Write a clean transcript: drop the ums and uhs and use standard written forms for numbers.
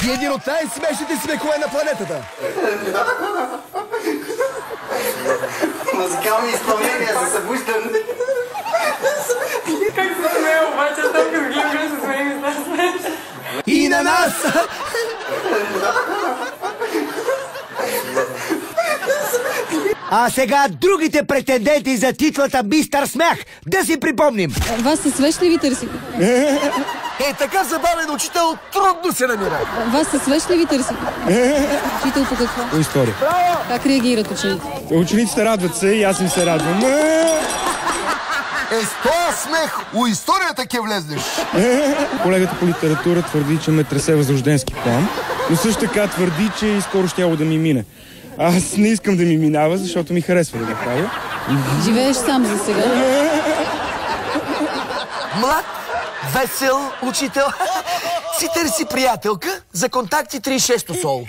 Вие един от най-смешните смехове на планетата. Музикални изпълнения за събуждане. Как се смея, обаче, там като гледам се смея, не знам смееш. И на нас! А сега другите претенденти за титлата Мистър Смях. Да си припомним. Вас със свещ ли ви търсите? Такъв забавен учител трудно се намира. Вас със свещ ли ви търсите? Учител по какво? По история. Как реагират учениците? Учениците радват се и аз им се радвам. С този смех у историята ке влезнеш. Колегата по литература твърди, че ме тресе възрожденски план, но също така твърди, че и скоро щяло да ми мине. Аз не искам да ми минава, защото ми харесва да го правя. Живееш сам за сега? Млад, весел учител. Си търси приятелка за контакти 36-то соло.